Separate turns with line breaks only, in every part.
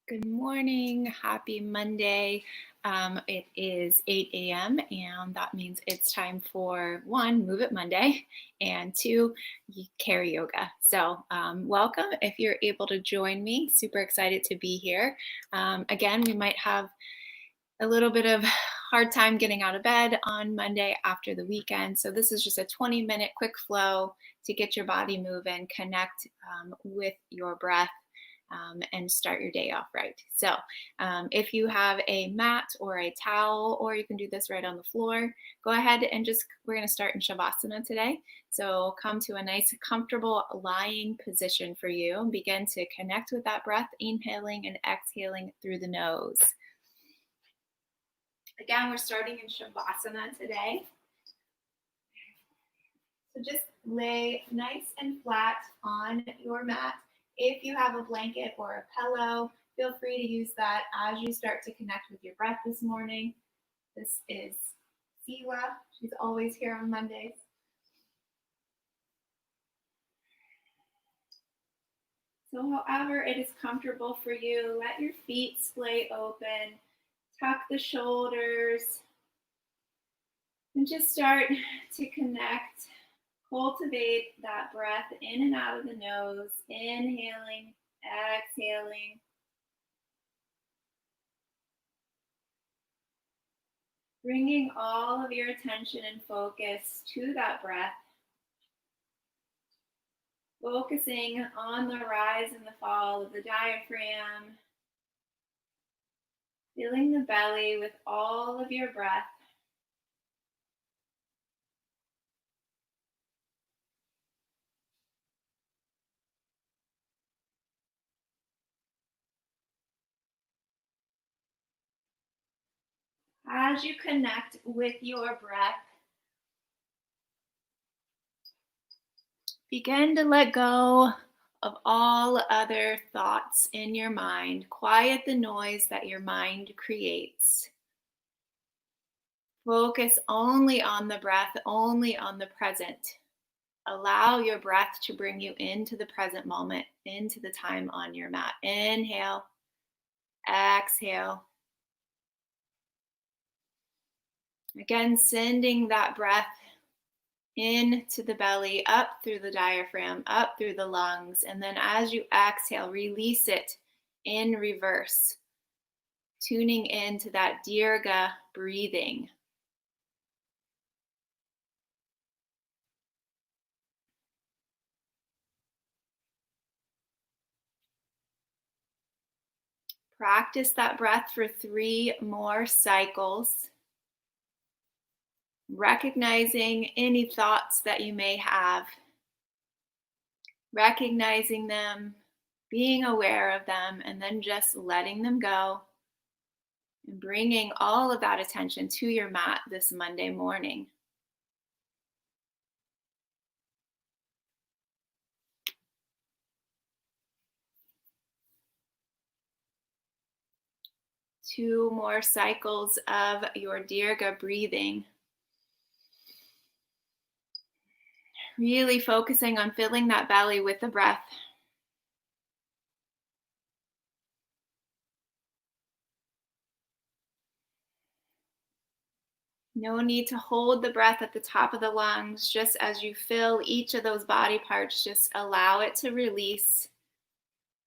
Good morning. Happy Monday. It is 8 a.m. and that means it's time for one, Move It Monday, and two, Carrie Yoga. So, welcome if you're able to join me. Super excited to be here. Again, we might have a little bit of hard time getting out of bed on Monday after the weekend. So, this is just a 20-minute quick flow to get your body moving, connect with your breath and start your day off right. So, if you have a mat or a towel, or you can do this right on the floor, go ahead and we're going to start in Shavasana today. So, come to a nice, comfortable lying position for you and begin to connect with that breath, inhaling and exhaling through the nose. Again, we're starting in Shavasana today. So, just lay nice and flat on your mat. If you have a blanket or a pillow, feel free to use that as you start to connect with your breath this morning. This is Siwa. She's always here on Mondays. So however it is comfortable for you, let your feet splay open, tuck the shoulders, and just start to connect. Cultivate that breath in and out of the nose, inhaling, exhaling. Bringing all of your attention and focus to that breath. Focusing on the rise and the fall of the diaphragm. Filling the belly with all of your breath. As you connect with your breath, begin to let go of all other thoughts in your mind. Quiet the noise that your mind creates. Focus only on the breath, only on the present. Allow your breath to bring you into the present moment, into the time on your mat. Inhale, exhale. Again, sending that breath into the belly, up through the diaphragm, up through the lungs. And then as you exhale, release it in reverse, tuning into that Dirga breathing. Practice that breath for 3 more cycles. Recognizing any thoughts that you may have, recognizing them, being aware of them, and then just letting them go and bringing all of that attention to your mat this Monday morning. Two more cycles of your Dirga breathing. Really focusing on filling that belly with the breath. No need to hold the breath at the top of the lungs. Just as you fill each of those body parts, just allow it to release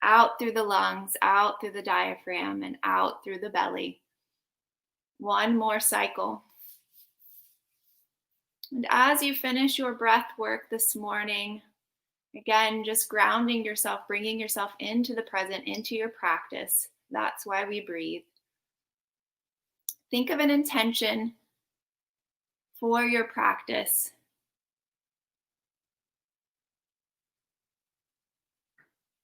out through the lungs, out through the diaphragm, and out through the belly. One more cycle. And as you finish your breath work this morning, again, just grounding yourself, bringing yourself into the present, into your practice. That's why we breathe. Think of an intention for your practice.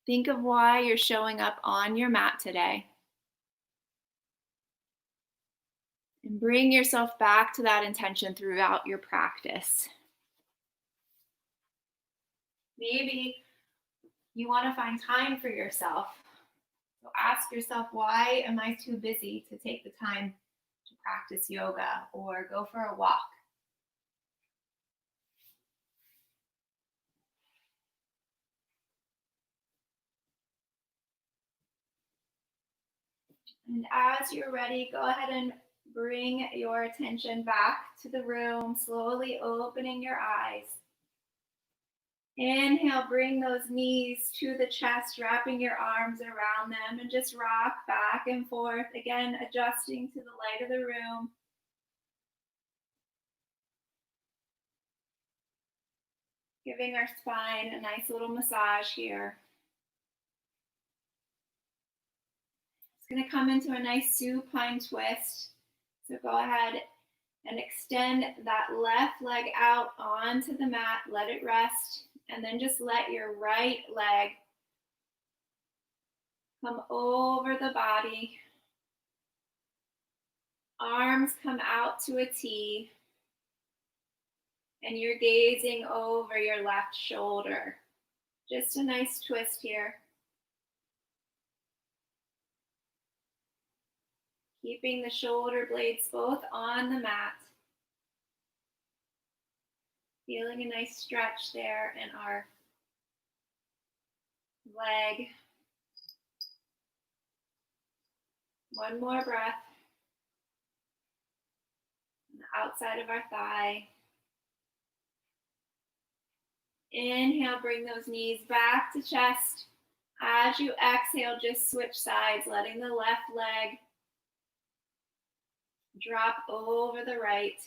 Think of why you're showing up on your mat today. And bring yourself back to that intention throughout your practice. Maybe you want to find time for yourself. So ask yourself, why am I too busy to take the time to practice yoga or go for a walk? And as you're ready, go ahead and bring your attention back to the room, slowly opening your eyes. Inhale, bring those knees to the chest, wrapping your arms around them, and just rock back and forth, again, adjusting to the light of the room. Giving our spine a nice little massage here. It's going to come into a nice supine twist. So go ahead and extend that left leg out onto the mat. Let it rest. And then just let your right leg come over the body. Arms come out to a T. And you're gazing over your left shoulder. Just a nice twist here. Keeping the shoulder blades both on the mat. Feeling a nice stretch there in our leg. One more breath. On the outside of our thigh. Inhale, bring those knees back to chest. As you exhale, just switch sides, letting the left leg drop over the right.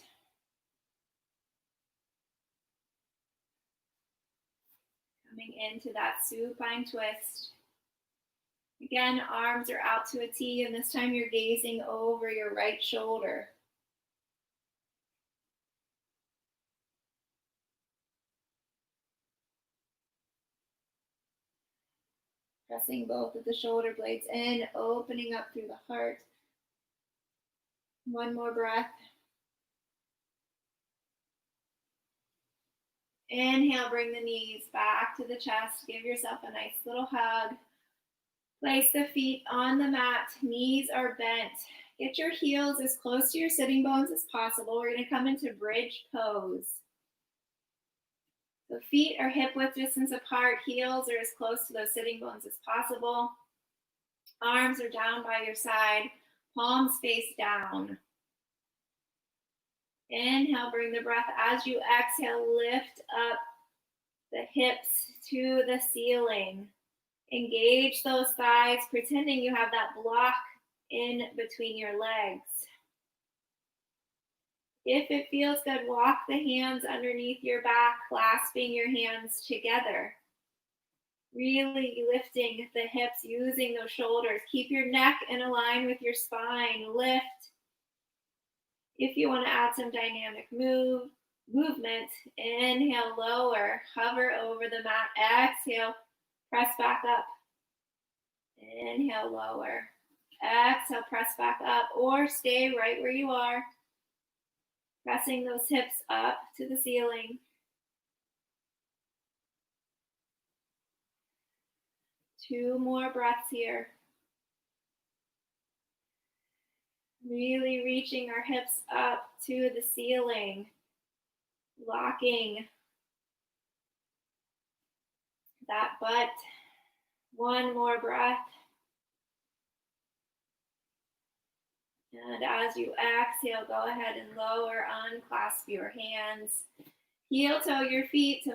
Coming into that supine twist. Again, arms are out to a T, and this time you're gazing over your right shoulder. Pressing both of the shoulder blades in, opening up through the heart. One more breath. Inhale, bring the knees back to the chest. Give yourself a nice little hug. Place the feet on the mat. Knees are bent. Get your heels as close to your sitting bones as possible. We're going to come into bridge pose. So feet are hip width distance apart. Heels are as close to those sitting bones as possible. Arms are down by your side. Palms face down. Inhale, bring the breath. As you exhale, lift up the hips to the ceiling. Engage those thighs, pretending you have that block in between your legs. If it feels good, walk the hands underneath your back, clasping your hands together. Really lifting the hips, using those shoulders. Keep your neck in a line with your spine. Lift. If you want to add some dynamic movement, inhale, lower, hover over the mat. Exhale, press back up. Inhale, lower. Exhale, press back up, or stay right where you are. Pressing those hips up to the ceiling. Two more breaths here. Really reaching our hips up to the ceiling. Locking that butt. One more breath. And as you exhale, go ahead and lower, unclasp your hands. Heel toe your feet to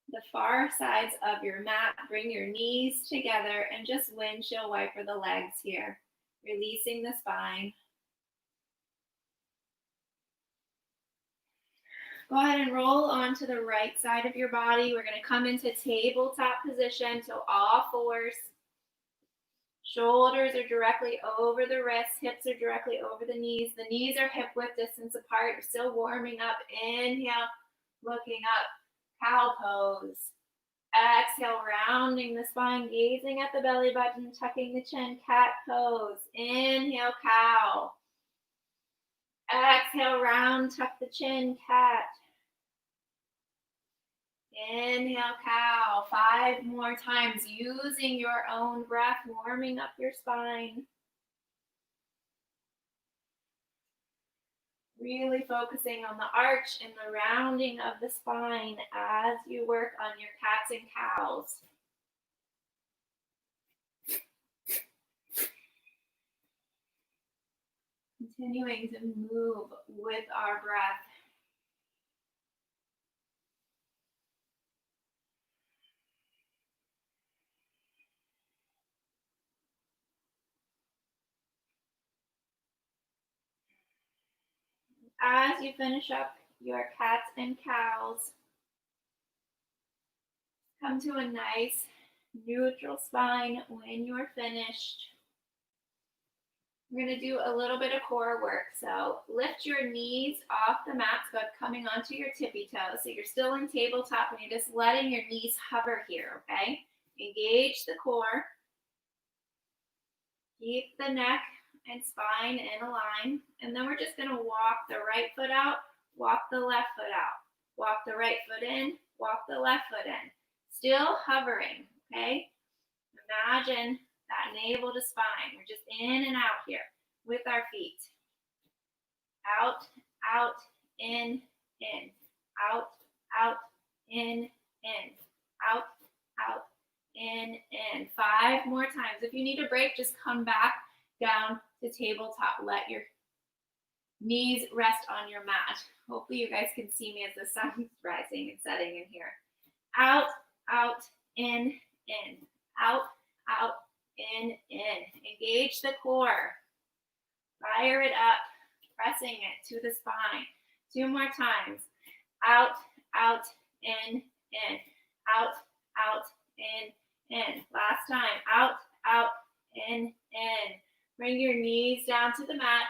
the far sides of your mat. Bring your knees together and just windshield wiper the legs here. Releasing the spine. Go ahead and roll onto the right side of your body. We're going to come into tabletop position, so all fours. Shoulders are directly over the wrists. Hips are directly over the knees. The knees are hip width distance apart. You're still warming up. Inhale, looking up. Cow pose. Exhale, rounding the spine, gazing at the belly button, tucking the chin. Cat pose. Inhale, cow. Exhale, round, tuck the chin. Cat. Inhale, cow. 5 more times, using your own breath, warming up your spine. Really focusing on the arch and the rounding of the spine as you work on your cats and cows. Continuing to move with our breath. As you finish up your cats and cows, come to a nice neutral spine when you're finished. We're going to do a little bit of core work. So lift your knees off the mat, but coming onto your tippy toes. So you're still in tabletop and you're just letting your knees hover here, okay? Engage the core. Keep the neck and spine in a line. And then we're just going to walk the right foot out, walk the left foot out. Walk the right foot in, walk the left foot in. Still hovering, okay? Imagine that navel to spine. We're just in and out here with our feet. Out, out, in, out, out, in, out, out, in. 5 more times. If you need a break, just come back down to tabletop. Let your knees rest on your mat. Hopefully you guys can see me as the sun is rising and setting in here. Out, out, in, out, out, in. Engage the core. Fire it up, pressing it to the spine. 2 more times. Out, out, in, out, out, in. Last time. Out, out, in. Bring your knees down to the mat.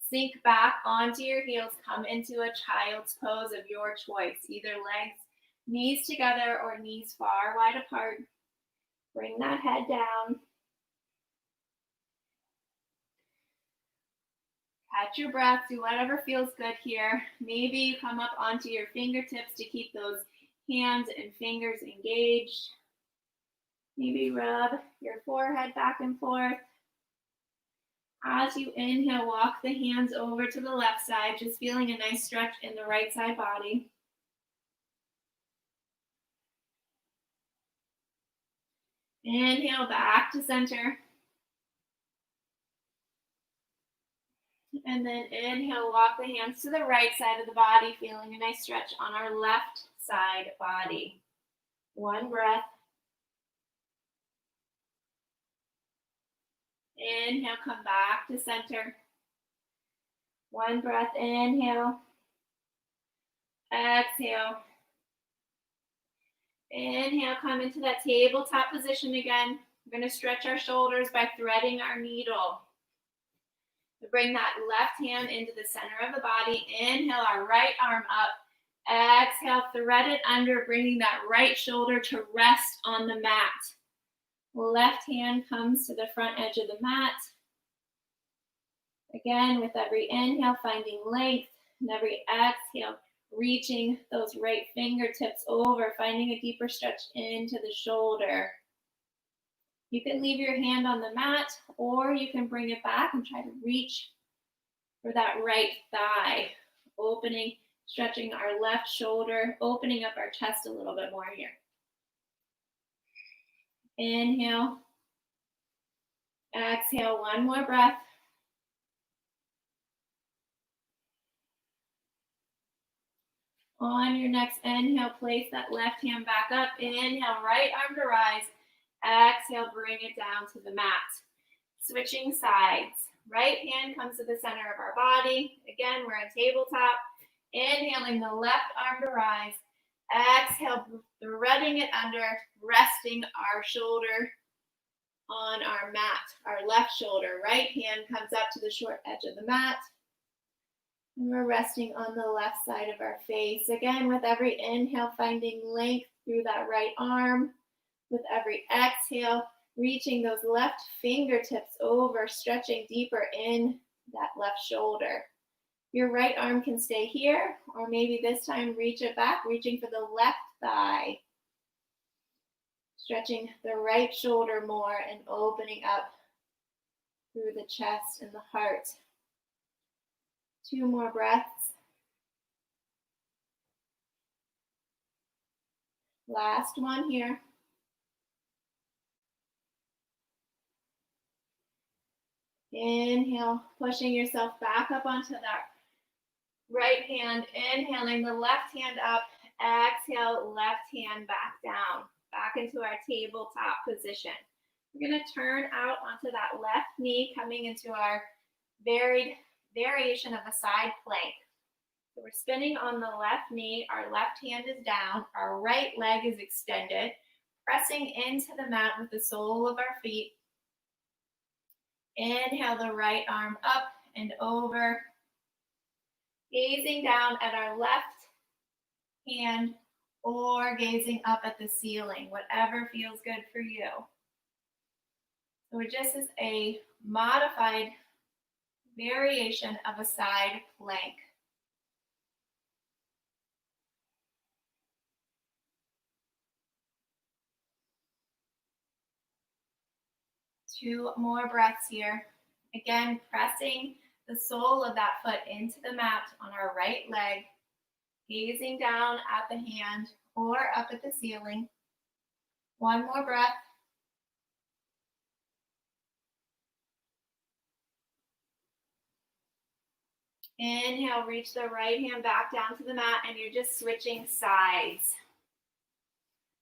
Sink back onto your heels. Come into a child's pose of your choice. Either legs, knees together, or knees far wide apart. Bring that head down. Catch your breath. Do whatever feels good here. Maybe you come up onto your fingertips to keep those hands and fingers engaged. Maybe rub your forehead back and forth. As you inhale, walk the hands over to the left side, just feeling a nice stretch in the right side body. Inhale back to center. And then inhale, walk the hands to the right side of the body, feeling a nice stretch on our left side body. 1 breath. Inhale, come back to center. 1 breath, inhale. Exhale. Inhale, come into that tabletop position again. We're going to stretch our shoulders by threading our needle. We bring that left hand into the center of the body. Inhale, our right arm up. Exhale, thread it under, bringing that right shoulder to rest on the mat. Left hand comes to the front edge of the mat. Again, with every inhale, finding length, and every exhale, reaching those right fingertips over, finding a deeper stretch into the shoulder. You can leave your hand on the mat, or you can bring it back and try to reach for that right thigh, opening, stretching our left shoulder, opening up our chest a little bit more here. Inhale. Exhale, 1 more breath. On your next inhale, place that left hand back up. Inhale, right arm to rise. Exhale, bring it down to the mat. Switching sides. Right hand comes to the center of our body. Again, we're on tabletop. Inhaling the left arm to rise. Exhale, threading it under, resting our shoulder on our mat, our left shoulder. Right hand comes up to the short edge of the mat. And we're resting on the left side of our face. Again, with every inhale, finding length through that right arm. With every exhale, reaching those left fingertips over, stretching deeper in that left shoulder. Your right arm can stay here, or maybe this time reach it back, reaching for the left thigh. Stretching the right shoulder more and opening up through the chest and the heart. 2 more breaths. Last one here. Inhale, pushing yourself back up onto that right hand. Inhaling the left hand up. Exhale, left hand back down, back into our tabletop position. We're going to turn out onto that left knee, coming into our variation of a side plank. So we're spinning on the left knee, our left hand is down, our right leg is extended, pressing into the mat with the sole of our feet. Inhale the right arm up and over, gazing down at our left hand or gazing up at the ceiling, whatever feels good for you. So it just is a modified variation of a side plank. Two more breaths here. Again, pressing the sole of that foot into the mat on our right leg, gazing down at the hand or up at the ceiling. One more breath. Inhale, reach the right hand back down to the mat, and you're just switching sides.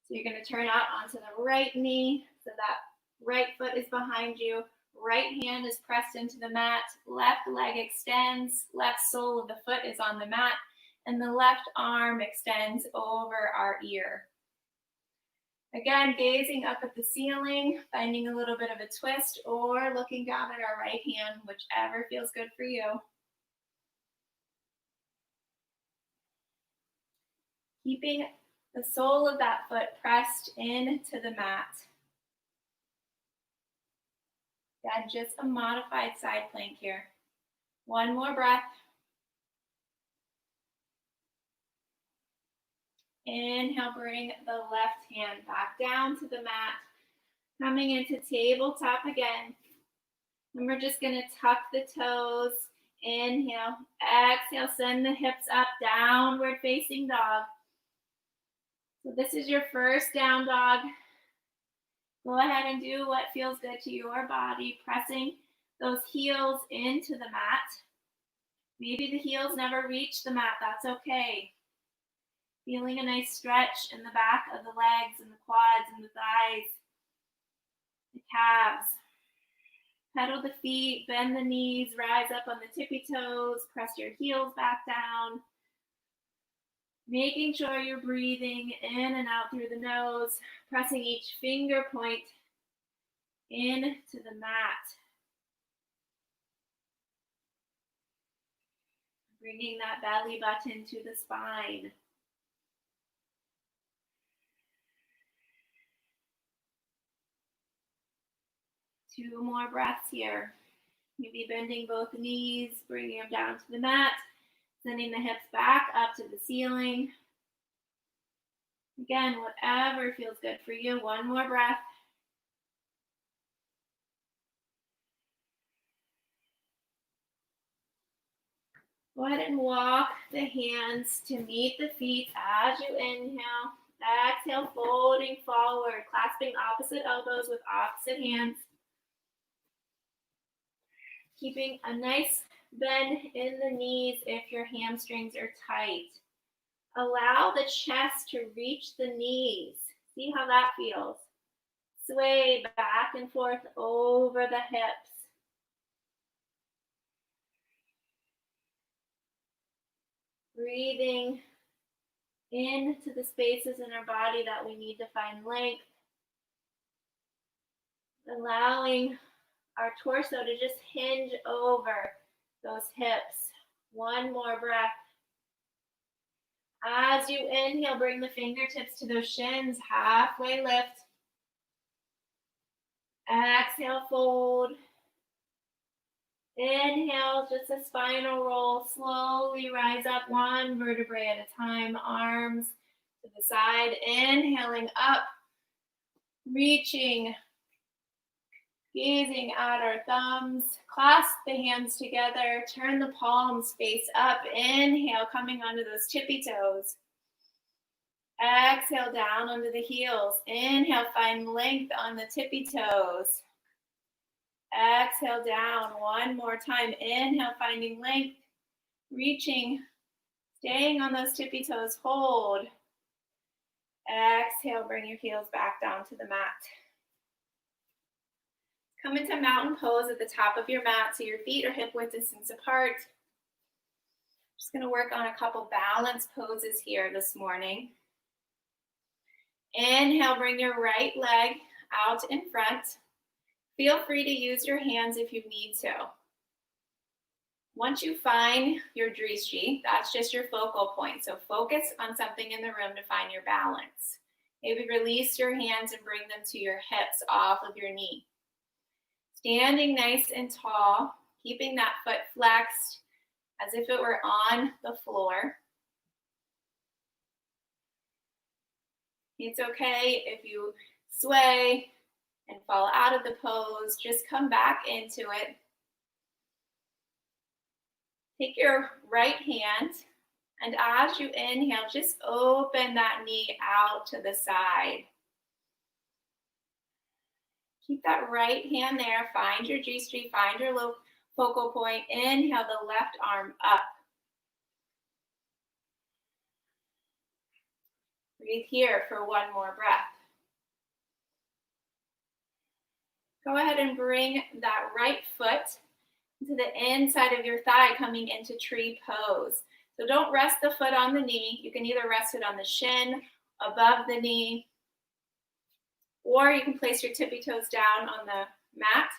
So you're going to turn out onto the right knee, so that right foot is behind you, right hand is pressed into the mat, left leg extends, left sole of the foot is on the mat, and the left arm extends over our ear. Again, gazing up at the ceiling, finding a little bit of a twist, or looking down at our right hand, whichever feels good for you. Keeping the sole of that foot pressed into the mat. Again, just a modified side plank here. One more breath. Inhale, bring the left hand back down to the mat. Coming into tabletop again. And we're just going to tuck the toes. Inhale, exhale, send the hips up, downward facing dog. So this is your first down dog. Go ahead and do what feels good to your body, pressing those heels into the mat. Maybe the heels never reach the mat, that's okay. Feeling a nice stretch in the back of the legs and the quads and the thighs, the calves. Pedal the feet, bend the knees, rise up on the tippy toes, press your heels back down. Making sure you're breathing in and out through the nose, pressing each finger point into the mat. Bringing that belly button to the spine. Two more breaths here. Maybe bending both knees, bringing them down to the mat, sending the hips back up to the ceiling. Again, whatever feels good for you. One more breath. Go ahead and walk the hands to meet the feet as you inhale. Exhale, folding forward, clasping opposite elbows with opposite hands. Keeping a nice bend in the knees if your hamstrings are tight. Allow the chest to reach the knees. See how that feels. Sway back and forth over the hips. Breathing into the spaces in our body that we need to find length. Allowing our torso to just hinge over those hips. One more breath. As you inhale, bring the fingertips to those shins, halfway lift. Exhale, fold. Inhale, just a spinal roll. Slowly rise up one vertebrae at a time. Arms to the side. Inhaling up. Reaching. Gazing at our thumbs. Clasp the hands together. Turn the palms face up. Inhale, coming onto those tippy toes. Exhale, down onto the heels. Inhale, find length on the tippy toes. Exhale down one more time. Inhale, finding length, reaching, staying on those tippy toes. Hold. Exhale, bring your heels back down to the mat. Come into mountain pose at the top of your mat so your feet are hip width distance apart. Just going to work on a couple balance poses here this morning. Inhale, bring your right leg out in front. Feel free to use your hands if you need to. Once you find your drishti, that's just your focal point. So focus on something in the room to find your balance. Maybe release your hands and bring them to your hips off of your knee. Standing nice and tall, keeping that foot flexed as if it were on the floor. It's okay if you sway and fall out of the pose. Just come back into it. Take your right hand, and as you inhale, just open that knee out to the side. Keep that right hand there. Find your G-string, find your low focal point. Inhale the left arm up. Breathe here for one more breath. Go ahead and bring that right foot to the inside of your thigh, coming into tree pose. So don't rest the foot on the knee. You can either rest it on the shin, above the knee, or you can place your tippy toes down on the mat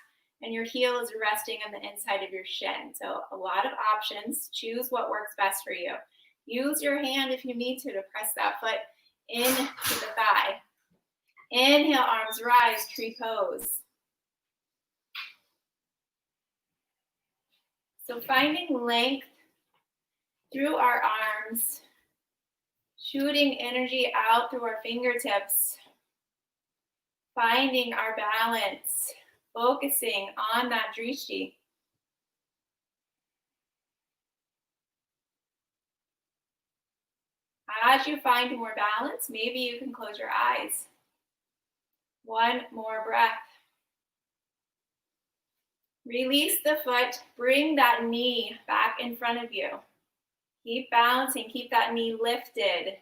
and your heel is resting on the inside of your shin. So a lot of options. Choose what works best for you. Use your hand if you need to press that foot into the thigh. Inhale, arms rise, tree pose. So finding length through our arms, shooting energy out through our fingertips, finding our balance, focusing on that drishti. As you find more balance, maybe you can close your eyes. One more breath. Release the foot, bring that knee back in front of you. Keep balancing, keep that knee lifted.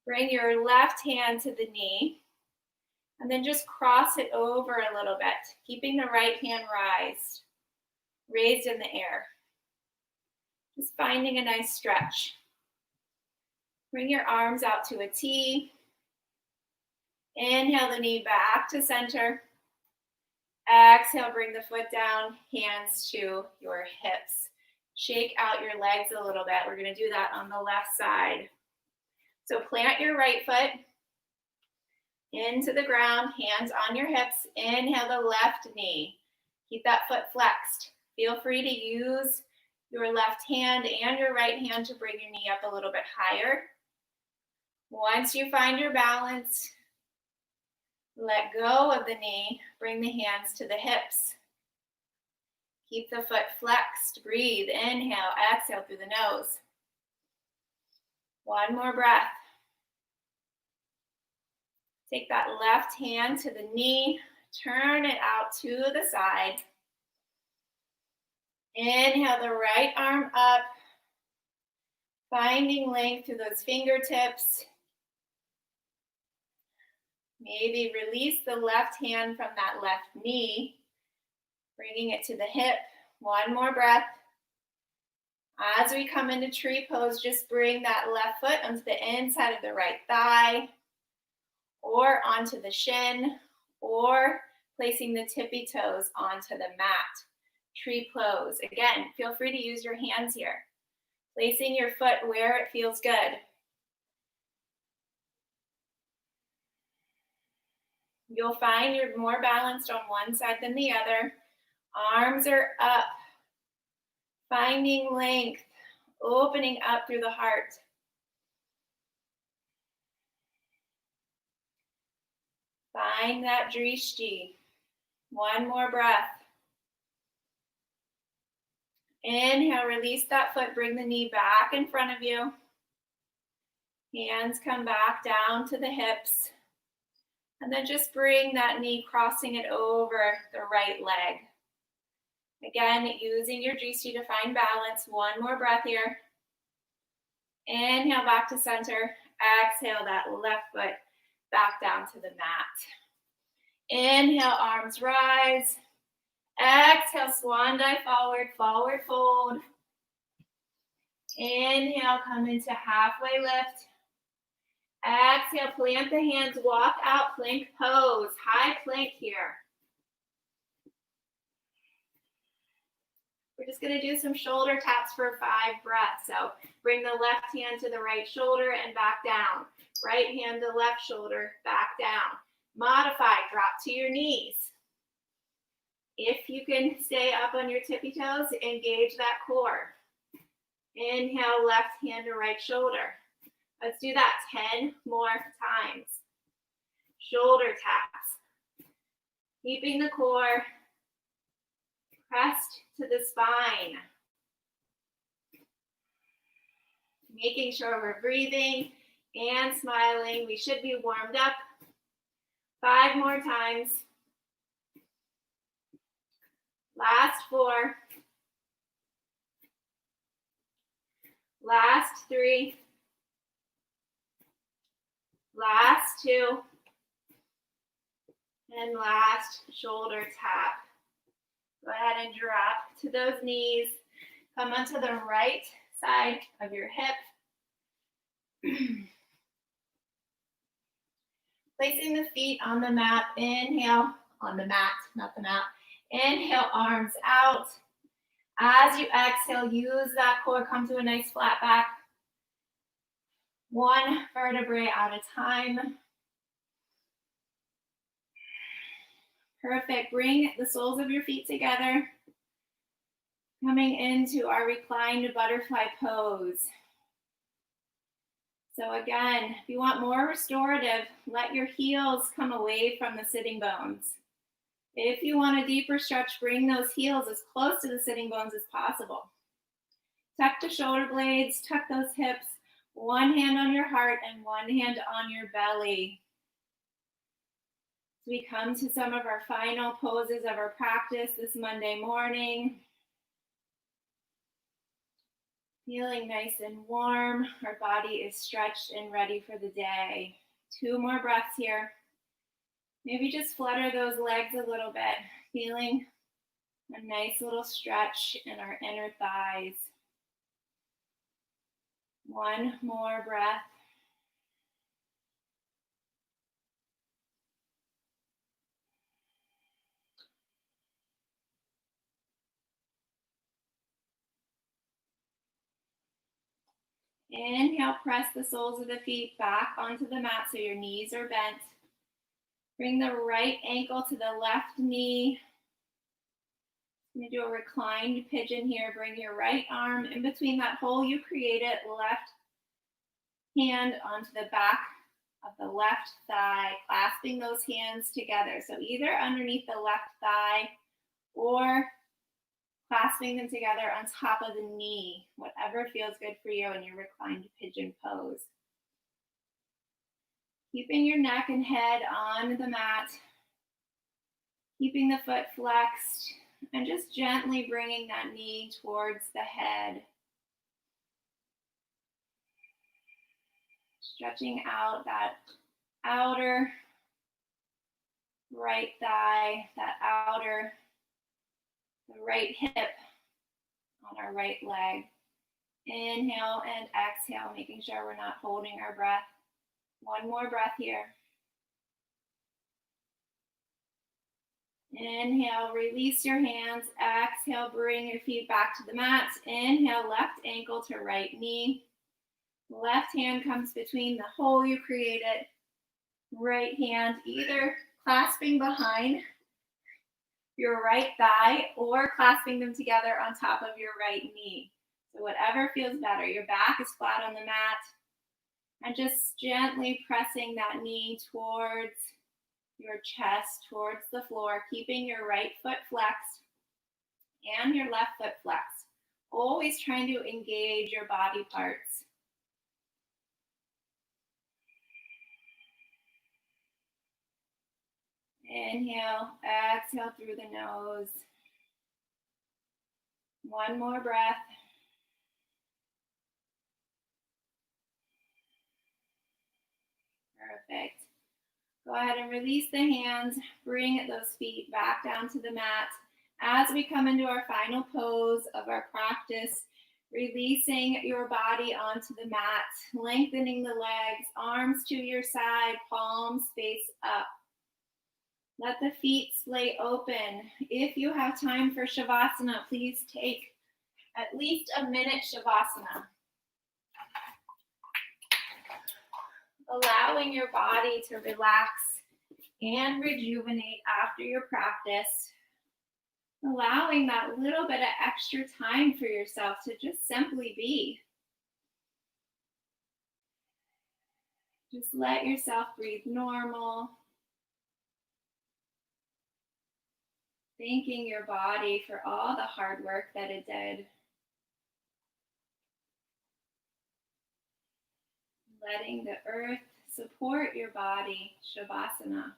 Bring your left hand to the knee, and then just cross it over a little bit, keeping the right hand raised in the air. Just finding a nice stretch. Bring your arms out to a T. Inhale the knee back to center. Exhale, bring the foot down, hands to your hips. Shake out your legs a little bit. We're going to do that on the left side. So plant your right foot into the ground, hands on your hips. Inhale the left knee. Keep that foot flexed. Feel free to use your left hand and your right hand to bring your knee up a little bit higher. Once you find your balance, let go of the knee, bring the hands to the hips. Keep the foot flexed, breathe, inhale, exhale through the nose. One more breath. Take that left hand to the knee, turn it out to the side. Inhale the right arm up, finding length through those fingertips. Maybe release the left hand from that left knee, bringing it to the hip. One more breath. As we come into tree pose, just bring that left foot onto the inside of the right thigh, or onto the shin, or placing the tippy toes onto the mat. Tree pose. Again, feel free to use your hands here. Placing your foot where it feels good. You'll find you're more balanced on one side than the other. Arms are up. Finding length. Opening up through the heart. Find that drishti. One more breath. Inhale, release that foot, bring the knee back in front of you. Hands come back down to the hips. And then just bring that knee, crossing it over the right leg. Again, using your GC to find balance. One more breath here. Inhale back to center. Exhale that left foot back down to the mat. Inhale, arms rise. Exhale, swan dive forward, forward fold. Inhale, come into halfway lift. Exhale, plant the hands, walk out, plank pose. High plank here. We're just gonna do some shoulder taps for 5 breaths. So bring the left hand to the right shoulder and back down. Right hand to left shoulder, back down. Modify, drop to your knees. If you can stay up on your tippy toes, engage that core. Inhale, left hand to right shoulder. Let's do that 10 more times. Shoulder taps. Keeping the core pressed to the spine. Making sure we're breathing and smiling. We should be warmed up. 5 more times. Last 4. Last 3. Last 2. And last shoulder tap. Go ahead and drop to those knees. Come onto the right side of your hip. Placing the feet on the mat. Inhale, on the mat, not the mat. Inhale, arms out. As you exhale, use that core. Come to a nice flat back. 1 vertebrae at a time. Perfect. Bring the soles of your feet together. Coming into our reclined butterfly pose. So again, if you want more restorative, let your heels come away from the sitting bones. If you want a deeper stretch, bring those heels as close to the sitting bones as possible. Tuck the shoulder blades, tuck those hips. 1 hand on your heart and 1 hand on your belly. We come to some of our final poses of our practice this Monday morning. Feeling nice and warm. Our body is stretched and ready for the day. 2 more breaths here. Maybe just flutter those legs a little bit. Feeling a nice little stretch in our inner thighs. 1 more breath. Inhale, press the soles of the feet back onto the mat so your knees are bent. Bring the right ankle to the left knee. I'm going to do a reclined pigeon here. Bring your right arm in between that hole you created, left hand onto the back of the left thigh, clasping those hands together. So either underneath the left thigh or clasping them together on top of the knee, whatever feels good for you in your reclined pigeon pose. Keeping your neck and head on the mat, keeping the foot flexed, and just gently bringing that knee towards the head. Stretching out that outer right thigh, that outer the right hip on our right leg. Inhale and exhale, making sure we're not holding our breath. 1 more breath here. Inhale, release your hands. Exhale, bring your feet back to the mat. Inhale, left ankle to right knee. Left hand comes between the hole you created. Right hand either clasping behind your right thigh or clasping them together on top of your right knee. So whatever feels better. Your back is flat on the mat. And just gently pressing that knee towards your chest, towards the floor, keeping your right foot flexed and your left foot flexed. Always trying to engage your body parts. Inhale, exhale through the nose. One more breath. Perfect. Go ahead and release the hands. Bring those feet back down to the mat. As we come into our final pose of our practice, releasing your body onto the mat, lengthening the legs, arms to your side, palms face up. Let the feet splay open. If you have time for Shavasana, please take at least a minute Shavasana. Allowing your body to relax and rejuvenate after your practice. Allowing that little bit of extra time for yourself to just simply be. Just let yourself breathe normal. Thanking your body for all the hard work that it did. Letting the earth support your body, Shavasana.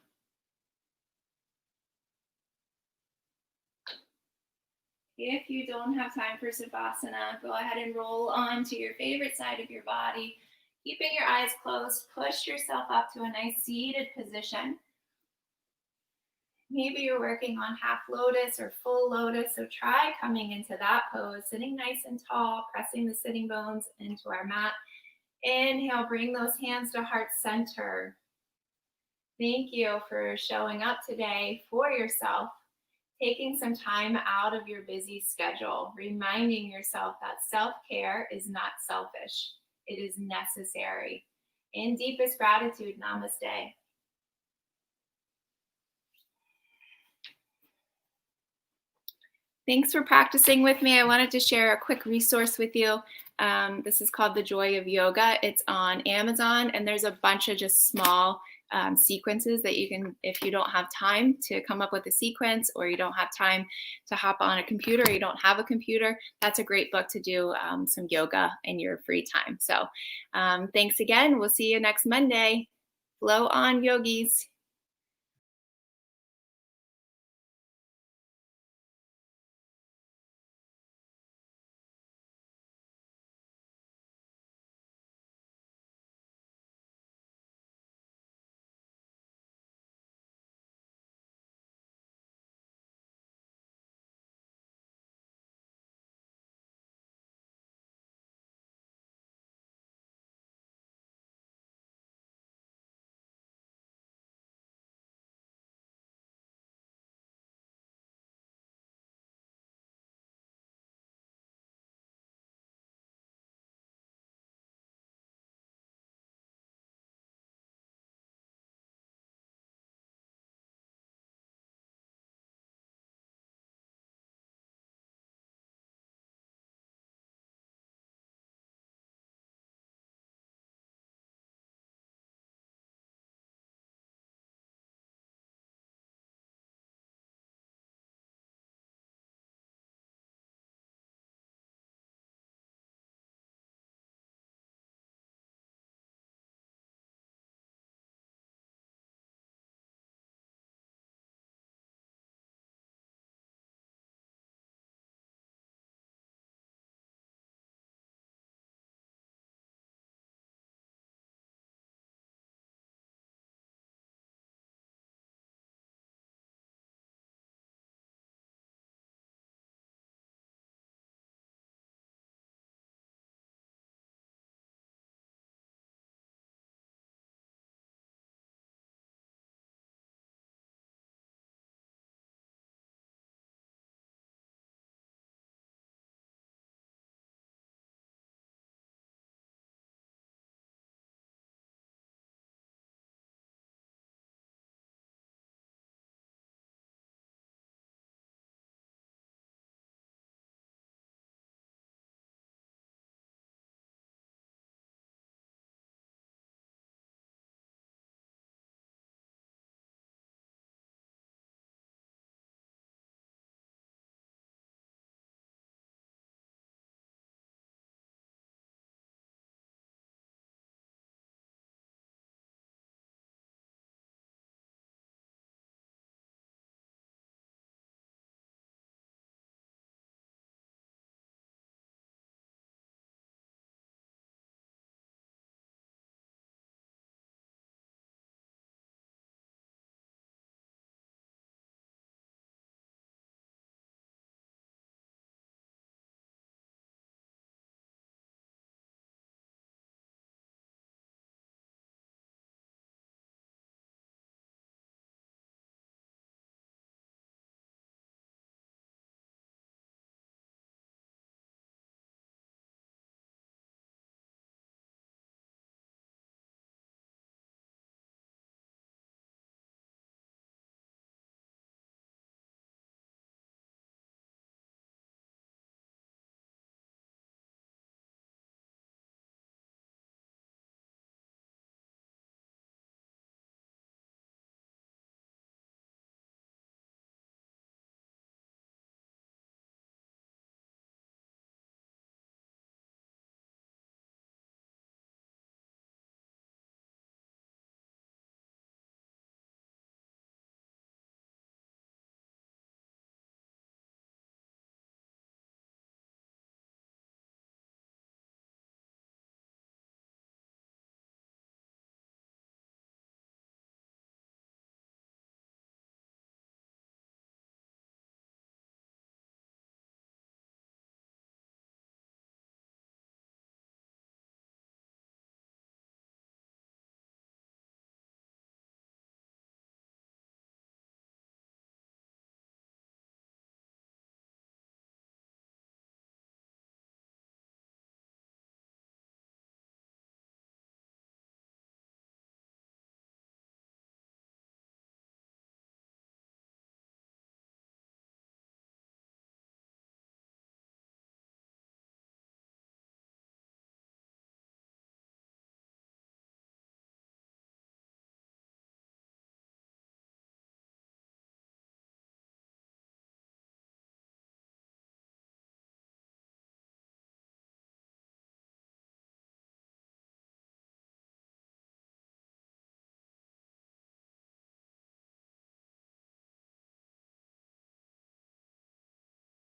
If you don't have time for Savasana, go ahead and roll onto your favorite side of your body. Keeping your eyes closed, push yourself up to a nice seated position. Maybe you're working on half lotus or full lotus, so try coming into that pose, sitting nice and tall, pressing the sitting bones into our mat. Inhale, bring those hands to heart center. Thank you for showing up today for yourself, taking some time out of your busy schedule, reminding yourself that self-care is not selfish. It is necessary. In deepest gratitude, namaste. Thanks for practicing with me. I wanted to share a quick resource with you. This is called The Joy of Yoga. It's on Amazon, and there's a bunch of just small sequences that you can, if you don't have time to come up with a sequence, or you don't have time to hop on a computer, or you don't have a computer, that's a great book to do some yoga in your free time. So thanks again. We'll see you next Monday. Flow on, yogis.